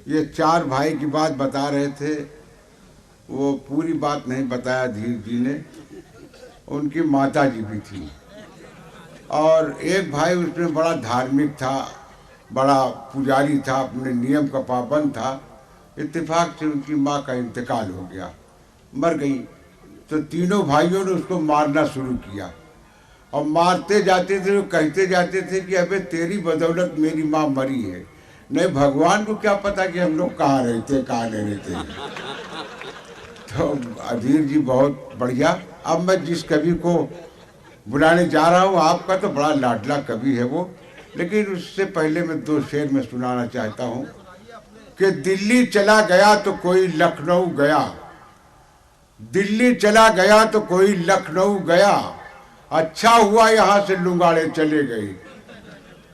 ये चार भाई की बात बता रहे थे, वो पूरी बात नहीं बताया धीर जी ने। उनकी माता जी भी थी और एक भाई उसमें बड़ा धार्मिक था, बड़ा पुजारी था, अपने नियम का पाबंद था। इत्तेफाक से उनकी माँ का इंतकाल हो गया, मर गई। तो तीनों भाइयों ने उसको मारना शुरू किया और मारते जाते थे, वो कहते जाते थे कि अबे तेरी बदौलत मेरी माँ मरी है, नहीं भगवान को क्या पता कि हम लोग कहाँ रहते कहाँ नहीं रहते। तो अधीर जी बहुत बढ़िया। अब मैं जिस कवि को बुलाने जा रहा हूँ, आपका तो बड़ा लाडला कवि है वो, लेकिन उससे पहले मैं दो शेर में सुनाना चाहता हूँ कि दिल्ली चला गया तो कोई लखनऊ गया, दिल्ली चला गया तो कोई लखनऊ गया, अच्छा हुआ यहाँ से लुंगाड़े चले गए।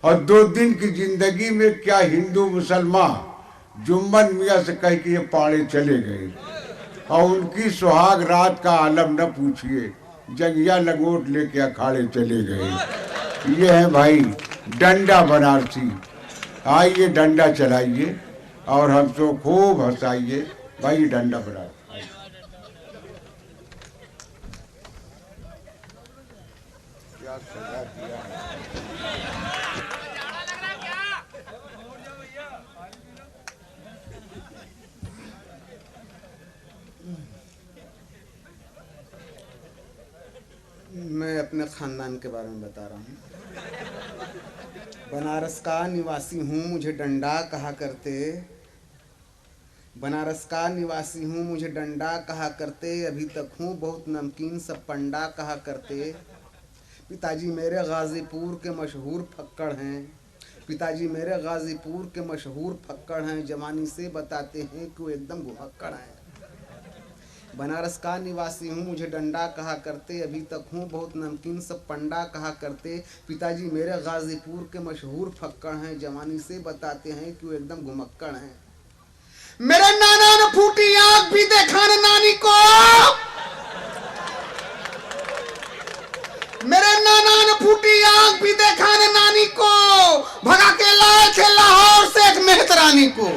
और 2 दिन की जिंदगी में क्या हिंदू मुसलमान जुम्मन मियाँ से कह के ये पाड़े चले गए। और उनकी सुहाग रात का आलम न पूछिए, जंगिया लंगोट लेके अखाड़े चले गए। ये है भाई डंडा बनारसी। आइए डंडा चलाइए और हमको खूब हंसाइए। भाई डंडा बनारसी। क्या सजा दिया है। मैं अपने ख़ानदान के बारे में बता रहा हूँ। बनारस का निवासी हूँ, मुझे डंडा कहा करते। बनारस का निवासी हूँ, मुझे डंडा कहा करते। अभी तक हूँ बहुत नमकीन, सब पंडा कहा करते। पिताजी मेरे गाज़ीपुर के मशहूर फक्कड़ हैं। पिताजी मेरे गाज़ीपुर के मशहूर फक्कड़ हैं। जवानी से बताते हैं कि वो एकदम घुमक्कड़ हैं। बनारस का निवासी हूँ, मुझे डंडा कहा करते। अभी तक हूँ बहुत नमकीन, सब पंडा कहा करते। पिताजी मेरे गाज़ीपुर के मशहूर फक्कड़ हैं। जवानी से बताते हैं कि वो एकदम घुमक्कड़ हैं। मेरे नाना ने फूटी आंख भी देखा न नानी को, मेरे नाना ने फूटी आंख भी देखा न नानी को, भगा के लाए थे लाहौर से एक मेहतरानी को।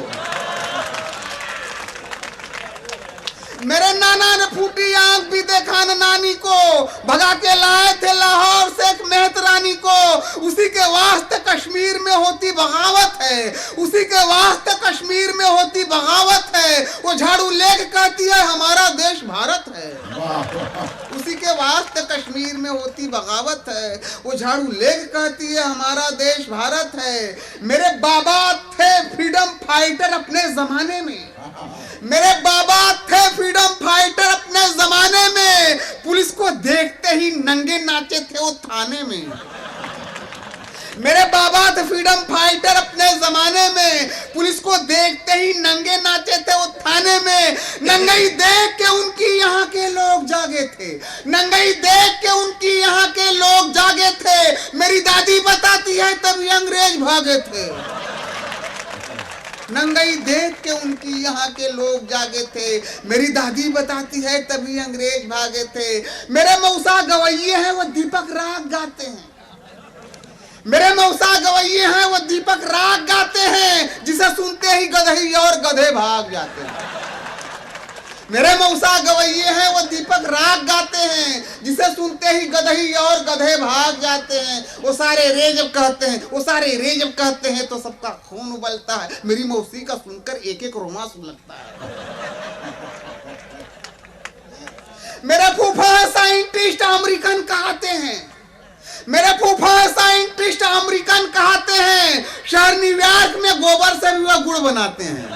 मेरे नाना ने फूटी आंख भी देखा न नानी को, भगा के लाए थे लाहौर से एक मेहतरानी को। उसी के वास्ते कश्मीर में होती बगावत है, उसी के वास्ते कश्मीर में होती बगावत है। वो झाड़ू लेके कहती है हमारा देश भारत है। उसी के वास्ते कश्मीर में होती बगावत है, वो झाड़ू लेके कहती है हमारा देश भारत है। मेरे बाबा थे फ्रीडम फाइटर अपने जमाने में, मेरे बाबा थे फ्रीडम फाइटर अपने जमाने में। पुलिस को देखते ही नंगे नाचे थे वो थाने में। मेरे बाबा थे फ्रीडम फाइटर अपने जमाने में, पुलिस को देखते ही नंगे नाचे थे वो थाने में। नंगाई देख के उनकी यहाँ के लोग जागे थे, नंगाई देख के उनकी यहाँ के लोग जागे थे। मेरी दादी बताती है तभी अंग्रेज भागे थे। नंगाई देख के उनकी यहाँ के लोग जागे थे। मेरी दादी बताती है तभी अंग्रेज भागे थे। मेरे मौसा गवैये हैं वो दीपक राग गाते हैं, मेरे मौसा गवैये हैं वो दीपक राग गाते हैं, जिसे सुनते ही गधे और गधे भाग जाते हैं। मेरे मौसा गवैये हैं वो दीपक राग गाते हैं, जिसे सुनते ही गधे और गधे भाग जाते हैं। वो सारे रे जब कहते हैं, वो सारे रे जब कहते हैं तो सबका खून उबलता है। मेरी मौसी का सुनकर एक एक रोमा सुलगता है। मेरे फूफा साइंटिस्ट अमेरिकन कहते हैं, मेरे फूफा साइंटिस्ट अमेरिकन कहते हैं। शहर न्यूयॉर्क में गोबर से भी वह गुड़ बनाते हैं।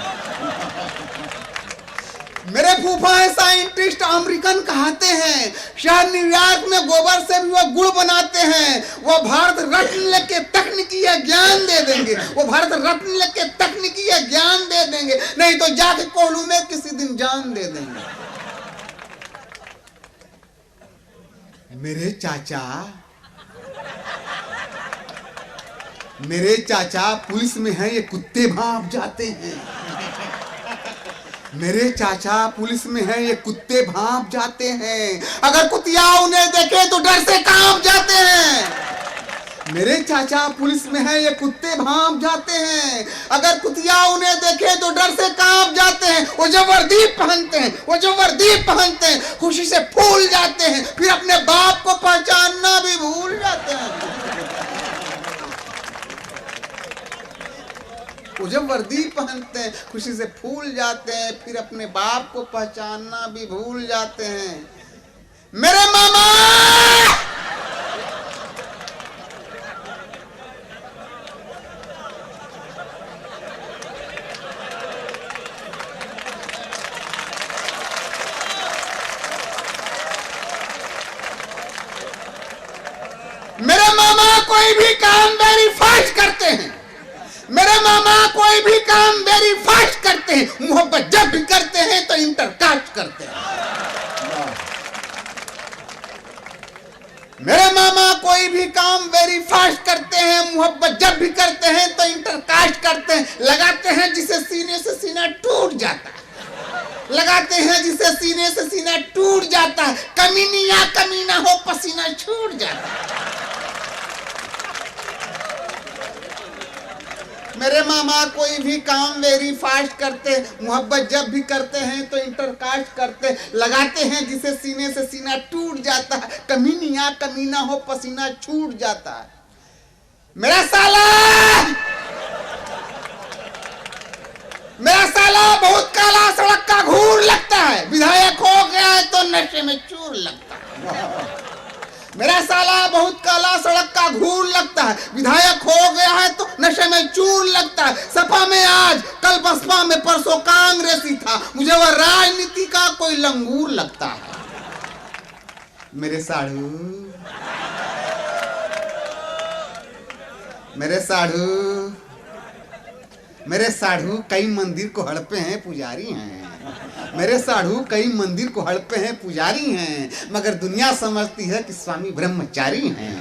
मेरे फूफा साइंटिस्ट अमेरिकन कहते हैं, शहर न्यूयॉर्क में गोबर से भी वह गुड़ बनाते हैं। वो भारत रत्न लेके तकनीकी ज्ञान दे देंगे, वो भारत रत्न लेके तकनीकी ज्ञान दे देंगे, नहीं तो जाके कोहलू में किसी दिन जान दे देंगे। मेरे चाचा पुलिस में हैं, ये कुत्ते भांप जाते हैं। मेरे चाचा पुलिस में हैं, ये कुत्ते भांप जाते हैं। अगर कुतिया उन्हें देखे तो डर से कांप जाते हैं। मेरे चाचा पुलिस में हैं, ये कुत्ते भांप जाते हैं। अगर कुतिया उन्हें देखे तो डर वो जो वर्दी पहनते हैं खुशी से फूल जाते हैं, फिर अपने बाप को पहचानना भी भूल जाते हैं। वो जब वर्दी पहनते हैं खुशी से फूल जाते हैं, फिर अपने बाप को पहचानना भी भूल जाते हैं। मेरे मामा कोई भी काम वेरी फास्ट करते हैं। मेरे मामा कोई भी काम वेरी फास्ट करते हैं। मोहब्बत जब भी करते हैं तो इंटरकास्ट करते हैं। मेरे मामा कोई भी काम वेरी फास्ट करते हैं, मोहब्बत जब भी करते हैं तो इंटरकास्ट करते हैं। लगाते हैं जिसे सीने से सीना टूट जाता है, लगाते हैं जिसे सीने से सीना टूट जाता है। कमीनी या कमीना हो पसीना छूट जाता है। मेरे मामा कोई भी काम वेरी फास्ट करते हैं, मोहब्बत जब भी करते हैं तो इंटरकास्ट करते हैं। लगाते हैं जिसे सीने से सीना टूट जाता है। कमीनी या कमीना हो पसीना छूट जाता है। मेरा साला बहुत काला सड़क का घूर लगता है। विधायक हो गया है तो नशे में चूर लगता है। मेरा साला बहुत काला सड़क का घूर लगता है। विधायक हो गया है तो नशे में चूर लगता है। सपा में आज, कल बसपा में, परसों कांग्रेसी था। मुझे वह राजनीति का कोई लंगूर लगता है। मेरे साढ़ू कई मंदिर को हड़पे हैं, पुजारी हैं। मेरे साढ़ू कई मंदिर को हड़पे हैं, पुजारी हैं, मगर दुनिया समझती है कि स्वामी ब्रह्मचारी हैं।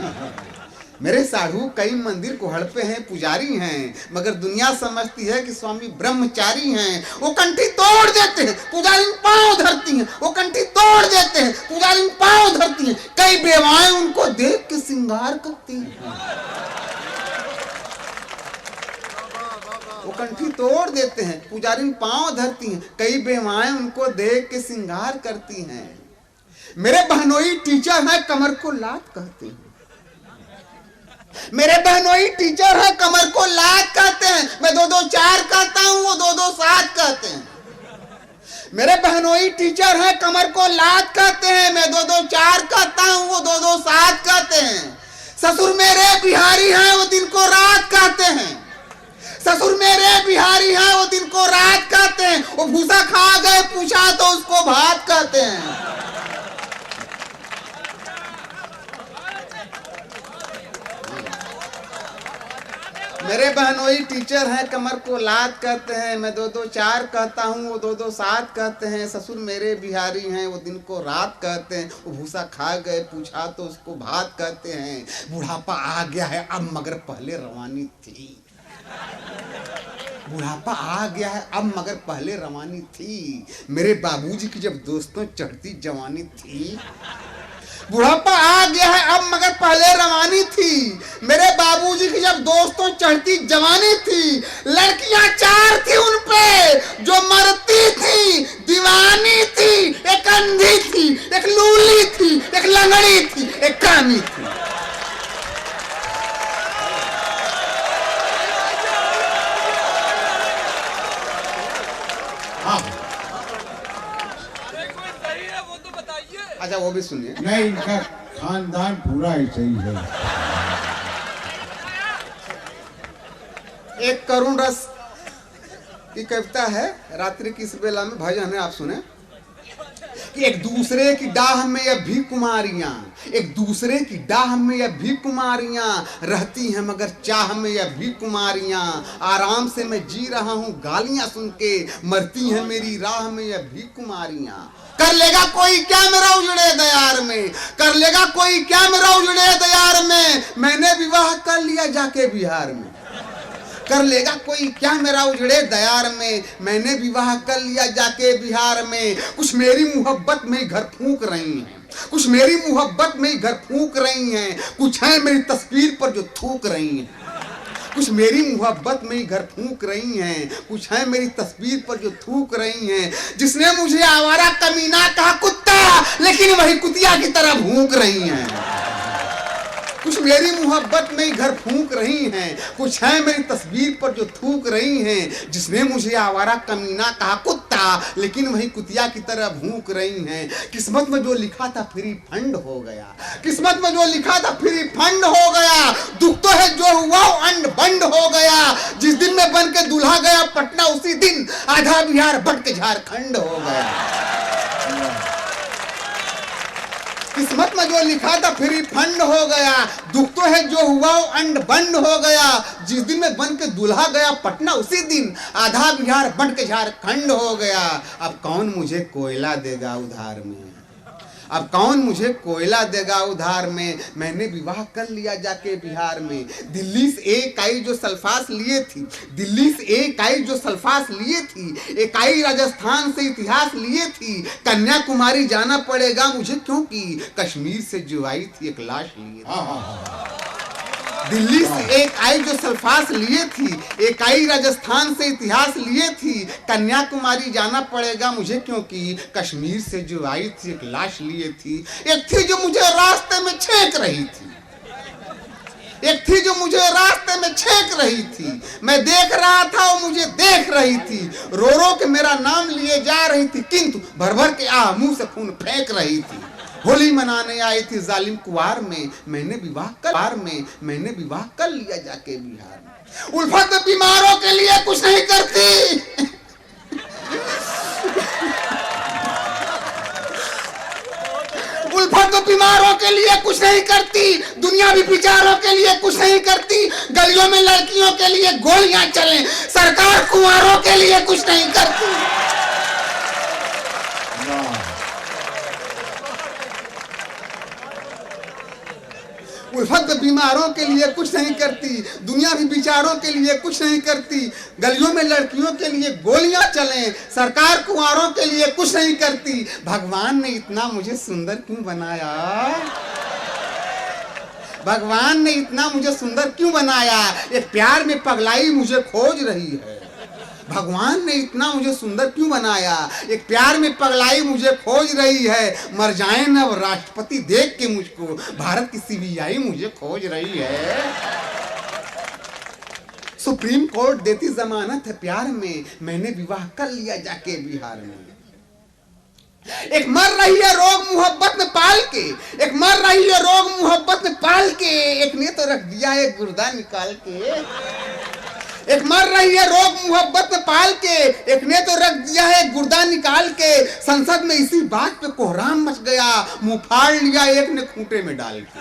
मेरे साढ़ू कई मंदिर को हड़पे हैं, पुजारी हैं, मगर दुनिया समझती है कि स्वामी ब्रह्मचारी हैं। वो कंठी तोड़ देते हैं, पुजारी पांव धरती हैं। वो कंठी तोड़ देते हैं, पुजारी पांव धरती हैं। कई बेवाएं उनको देख के श्रृंगार करती हैं। वो कंठी तोड़ देते हैं, पुजारी पांव धरती हैं। कई बेवाएं उनको देख के श्रृंगार करती हैं। मेरे बहनोई टीचर हैं, कमर को लात कहते हैं। मेरे बहनोई टीचर हैं, कमर को लात कहते हैं। मैं 2-2-4 कहता हूं, वो 2-2-7 कहते हैं। मेरे बहनोई टीचर हैं, कमर को लात कहते हैं। मैं 2-2-4 कहता हूं, वो 2-2-7 कहते हैं। ससुर मेरे बिहारी हैं, वो दिन को रात कहते हैं। ससुर मेरे बिहारी हैं, वो दिन को रात कहते हैं। वो भूसा खा गए पूछा तो उसको भात कहते हैं। मेरे बहनोई टीचर हैं, कमर को लात कहते हैं। मैं 2-2-4 कहता हूँ, वो 2-2-7 कहते हैं। ससुर मेरे बिहारी हैं, वो दिन को रात कहते हैं। वो भूसा खा गए पूछा तो उसको भात कहते हैं। बुढ़ापा आ गया है अब, मगर पहले रवानी थी। बुढ़ापा आ गया है अब, मगर पहले रवानी थी। मेरे बाबूजी की जब दोस्तों चढ़ती जवानी थी। बुढ़ापा आ गया है अब, मगर पहले रवानी थी। मेरे बाबूजी की जब दोस्तों चढ़ती जवानी थी। लड़कियां 4 थी उन पे जो मरती थी, दीवानी थी। एक अंधी थी, एक लूली थी, एक लंगड़ी थी, एक कानी थी। अच्छा वो भी सुनिए। नहीं, इनका खानदान पूरा ही सही है। एक करुण रस की कविता है, रात्रि की इस बेला में भजन है, आप सुने। कि एक दूसरे की डाह में यह भी कुमारियां, एक दूसरे की डाह में यह भी कुमारियां रहती हैं, मगर चाह में यह भी कुमारियां। आराम से मैं जी रहा हूं गालियां सुन के, मरती हैं मेरी राह में यह भी कुमारियां। कर लेगा कोई क्या मेरा उजड़े दयार में, कर लेगा कोई क्या मेरा उजड़े दयार में। मैंने विवाह कर लिया जाके बिहार में। कर लेगा कोई क्या मेरा उजड़े दयार में। मैंने विवाह कर लिया जाके बिहार में। कुछ मेरी मोहब्बत में घर फूंक रही हैं, कुछ मेरी मोहब्बत में घर फूंक रही हैं। कुछ है मेरी तस्वीर पर जो थूक रही हैं। कुछ मेरी मोहब्बत में ही घर फूंक रही हैं, कुछ है मेरी तस्वीर पर जो थूक रही हैं। जिसने मुझे आवारा कमीना कहा कुत्ता, लेकिन वही कुतिया की तरह भूंक रही हैं। कुछ मेरी मोहब्बत में ही घर फूंक रही हैं, कुछ है मेरी तस्वीर पर जो थूक रही हैं। जिसने मुझे आवारा कमीना कहा कुत्ता, लेकिन वही कुतिया की तरह भूंक रही हैं। किस्मत में जो लिखा था फ्री फंड हो गया, किस्मत में जो लिखा था फ्री फंड हो गया। दुख तो है जो हुआ अंड बंड हो गया। जिस दिन में बन के दूल्हा गया पटना, उसी दिन आधा बिहार बट के झारखंड हो गया। किस्मत में जो लिखा था फ्री फंड हो गया। दुख तो है जो हुआ अंड बंड हो गया। जिस दिन में बन के दूल्हा गया पटना, उसी दिन आधा बिहार बंट के झारखंड हो गया। अब कौन मुझे कोयला देगा उधार में, अब कौन मुझे कोयला देगा उधार में। मैंने विवाह कर लिया जाके बिहार में। दिल्ली से एक आई जो सल्फास लिए थी, दिल्ली से एक आई जो सल्फास लिए थी। एक आई राजस्थान से इतिहास लिए थी। कन्याकुमारी जाना पड़ेगा मुझे क्योंकि कश्मीर से जो आई थी एक लाश लिए थी। दिल्ली से एक आई जो सल्फास लिए थी, एक आई राजस्थान से इतिहास लिए थी। कन्याकुमारी जाना पड़ेगा मुझे क्योंकि कश्मीर से जो आई थी एक लाश लिए थी। एक थी जो मुझे रास्ते में छेक रही थी, एक थी जो मुझे रास्ते में छेक रही थी। मैं देख रहा था वो मुझे देख रही थी। रो रो के मेरा नाम लिए जा रही थी, किंतु भर भर के मुंह से खून फेंक रही थी। होली मनाने आई थी जालिम कुआर में, मैंने विवाह कर लिया जाके बिहार में। उल्फत बीमारों के लिए कुछ नहीं करती, उल्फत बीमारों के लिए कुछ नहीं करती। दुनियावी विचारों के लिए कुछ नहीं करती। गलियों में लड़कियों के लिए गोलियां चलें, सरकार कुंवारों के लिए कुछ नहीं करती। उल्फत बीमारों के लिए कुछ नहीं करती, दुनियावी विचारों के लिए कुछ नहीं करती। गलियों में लड़कियों के लिए गोलियां चलें, सरकार कुंवारों के लिए कुछ नहीं करती। भगवान ने इतना मुझे सुंदर क्यों बनाया, भगवान ने इतना मुझे सुंदर क्यों बनाया। एक प्यार में पगलाई मुझे खोज रही है। भगवान ने इतना मुझे सुंदर क्यों बनाया, एक प्यार में पगलाई मुझे खोज रही है। मर जाए न अब राष्ट्रपति देख के मुझको, भारत की सीबीआई मुझे खोज रही है। सुप्रीम कोर्ट देती जमानत है प्यार में, मैंने विवाह कर लिया जाके बिहार में। एक मर रही है रोग मोहब्बत में पाल के, एक मर रही है रोग मोहब्बत में पाल के। एक ने तो रख दिया है गुर्दा निकाल के। एक मर रही है रोग मोहब्बत में पाल के, एक ने तो रख दिया है गुर्दा निकाल के। संसद में इसी बात पे कोहराम मच गया, मुंह फाड़ लिया एक ने खूंटे में डाल के।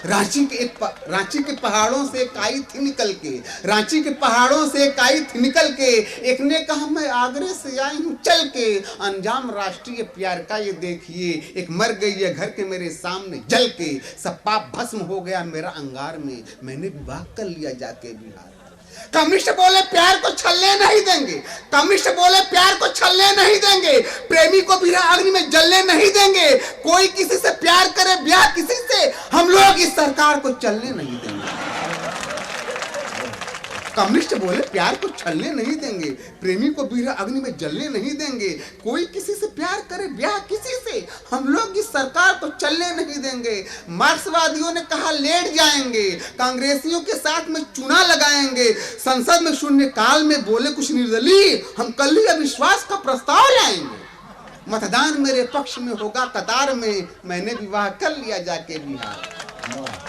रांची के पहाड़ों से एक आई थी निकल के, रांची के पहाड़ों से एक आई थी निकल के। एक ने कहा मैं आगरे से आई हूँ चल के। अंजाम राष्ट्रीय प्यार का ये देखिए, एक मर गई है घर के मेरे सामने जल के। सब पाप भस्म हो गया मेरा अंगार में, मैंने विवाह कर लिया जाके बिहार। कम्युनिस्ट बोले प्यार को छलने नहीं देंगे, कम्युनिस्ट बोले प्यार को छलने नहीं देंगे। प्रेमी को बिना अग्नि में जलने नहीं देंगे। कोई किसी से प्यार करे ब्याह किसी से, हम लोग इस सरकार को चलने नहीं देंगे। कम्युनिस्ट बोले प्यार को छलने नहीं देंगे, प्रेमी को बिना अग्नि में जलने नहीं देंगे। कोई किसी से प्यार करे ब्याह किसी से, हम लोग इस सरकार को चलने नहीं देंगे। मार्क्सवादियों ने कहा लेट जाएंगे, कांग्रेसियों के साथ में चुना लगाएंगे। संसद में शून्यकाल में बोले कुछ निर्दलीय, हम कल ही अविश्वास का प्रस्ताव लाएंगे। मतदान मेरे पक्ष में होगा कतार में, मैंने विवाह कर लिया जाके बिहार।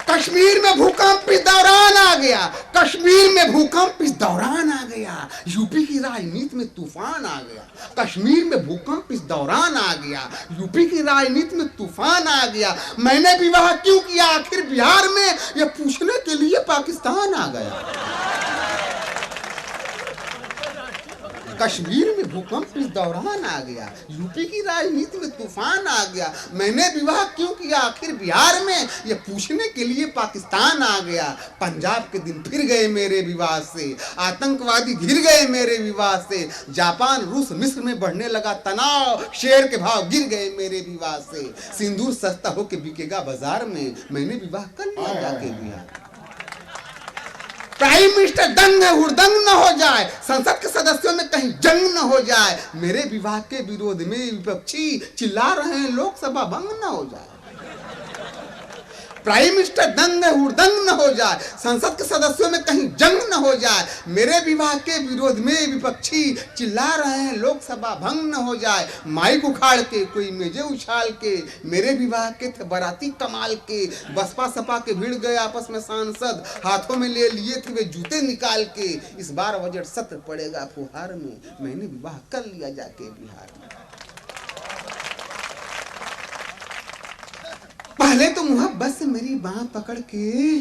कश्मीर में भूकंप इस दौरान आ गया, कश्मीर में भूकंप इस दौरान आ गया। यूपी की राजनीति में तूफान आ गया, कश्मीर में भूकंप इस दौरान आ गया। यूपी की राजनीति में तूफान आ गया। मैंने विवाह क्यों किया आखिर बिहार में, यह पूछने के लिए पाकिस्तान आ गया। कश्मीर में भूकंप इस दौरान आ गया, यूपी की राजनीति में तूफान आ गया, मैंने विवाह क्यों किया आखिर बिहार में, ये पूछने के लिए पाकिस्तान आ गया। पंजाब के दिन फिर गए मेरे विवाह से, आतंकवादी घिर गए मेरे विवाह से, जापान रूस मिस्र में बढ़ने लगा तनाव, शेयर के भाव गिर गए मेरे विवाह से, सिंदूर सस्ता होके बिकेगा बाजार में, मैंने विवाह कर लिया जाके बिहार। प्राइम मिनिस्टर दंग है हुड़दंग न हो जाए, संसद के सदस्यों में कहीं जंग न हो जाए, मेरे विवाह के विरोध में विपक्षी चिल्ला रहे हैं लोकसभा भंग न हो जाए। प्राइम मिनिस्टर दंग है हुड़दंग न हो जाए, संसद के सदस्यों में कहीं जंग न हो जाए, मेरे विवाह के विरोध में विपक्षी चिल्ला रहे हैं लोकसभा भंग न हो जाए। माइक उखाड़ के कोई मेजे उछाल के, मेरे विवाह के थे बाराती कमाल के, बसपा सपा के भिड़ गए आपस में सांसद, हाथों में ले लिए थे वे जूते निकाल के, इस बार बजट सत्र पड़ेगा फुहार में, मैंने विवाह कर लिया जाके बिहार में। पहले तो मोहब्बत से मेरी बाह पकड़ के,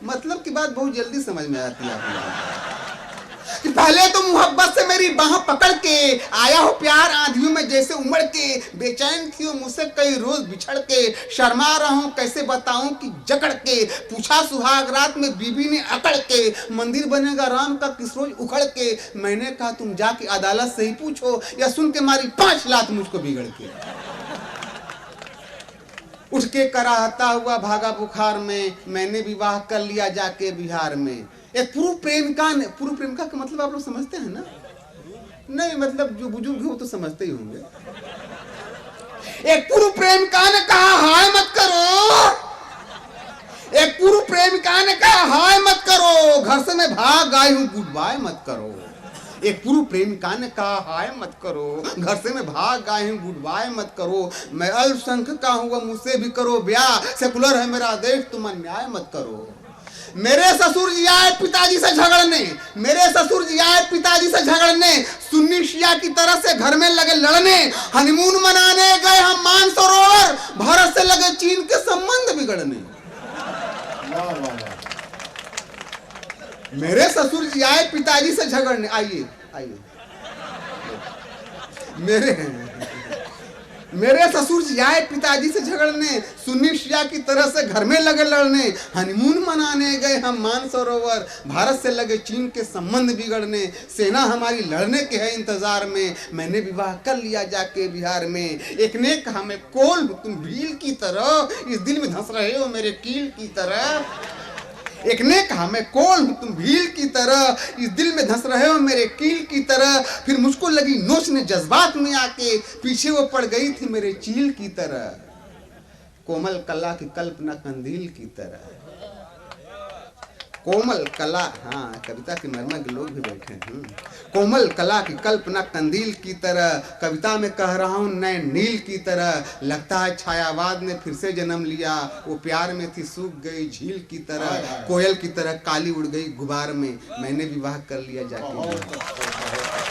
मतलब की बात बहुत जल्दी समझ में आती है आपको। पहले तो मोहब्बत से मेरी बाह पकड़ के, आया हो प्यार आंधियों में जैसे उमड़ के, बेचैन थी हो मुझसे कई रोज बिछड़ के, शर्मा रहा हूं कैसे बताऊं कि जकड़ के, पूछा सुहाग रात में बीबी ने अकड़ के, मंदिर बनेगा राम का किस रोज उखड़ के, मैंने कहा तुम जाके अदालत से ही पूछो, या सुन के मारी 5 लात मुझको बिगड़ के। उठ के कराहता हुआ भागा बुखार में, मैंने विवाह कर लिया जाके बिहार में। एक पूर्व प्रेमिका ने, पूर्व प्रेमिका का मतलब आप लोग समझते हैं ना? नहीं मतलब जो बुजुर्ग हो तो समझते ही होंगे। एक पूर्व प्रेमिका ने कहा हाय मत करो, एक पूर्व प्रेमिका ने कहा हाय मत करो, घर से मैं भाग आई हूं गुड बाय मत करो। एक पूर्व प्रेमिका ने कहा हाय मत करो, घर से मैं भाग आए हूं गुड बाय मत करो, मैं अल्पसंख्यक का हूं मुझसे भी करो ब्याह, सेकुलर है मेरा देश तुम अन्याय मत करो। मेरे ससुर जी आए पिताजी से झगड़ने, मेरे ससुर जी आए पिताजी से झगड़ने, सुन्नी शिया की तरह से घर में लगे लड़ने, हनीमून मनाने गए हम मानसरोवर, भारत से लगे चीन के संबंध बिगड़ने। मेरे ससुर जी आए पिताजी से झगड़ने, आइए आइए, मेरे ससुर जी आए पिताजी से झगड़ने, सुन्नी शिया की तरह से घर में लगे लड़ने, हनीमून मनाने गए हम मानसरोवर, भारत से लगे चीन के संबंध बिगड़ने, सेना हमारी लड़ने के है इंतजार में, मैंने विवाह कर लिया जाके बिहार में। एक ने कहा मैं कोल हूं तुम भील की तरह, इस दिल में धंस रहे हो मेरे कील की तरह। एक ने कहा मैं कोल हूं तुम भील की तरह, इस दिल में धंस रहे हो मेरे कील की तरह, फिर मुझको लगी नोचने जज्बात में आके, पीछे वो पड़ गई थी मेरे चील की तरह। कोमल कला की कल्पना कंदील की तरह, कोमल कला, हाँ कविता के मर्मज्ञ लोग भी बैठे हैं। कोमल कला की कल्पना कंदील की तरह, कविता में कह रहा हूँ नए नील की तरह, लगता है छायावाद ने फिर से जन्म लिया, वो प्यार में थी सूख गई झील की तरह, कोयल की तरह काली उड़ गई गुबार में, मैंने विवाह कर लिया जाके।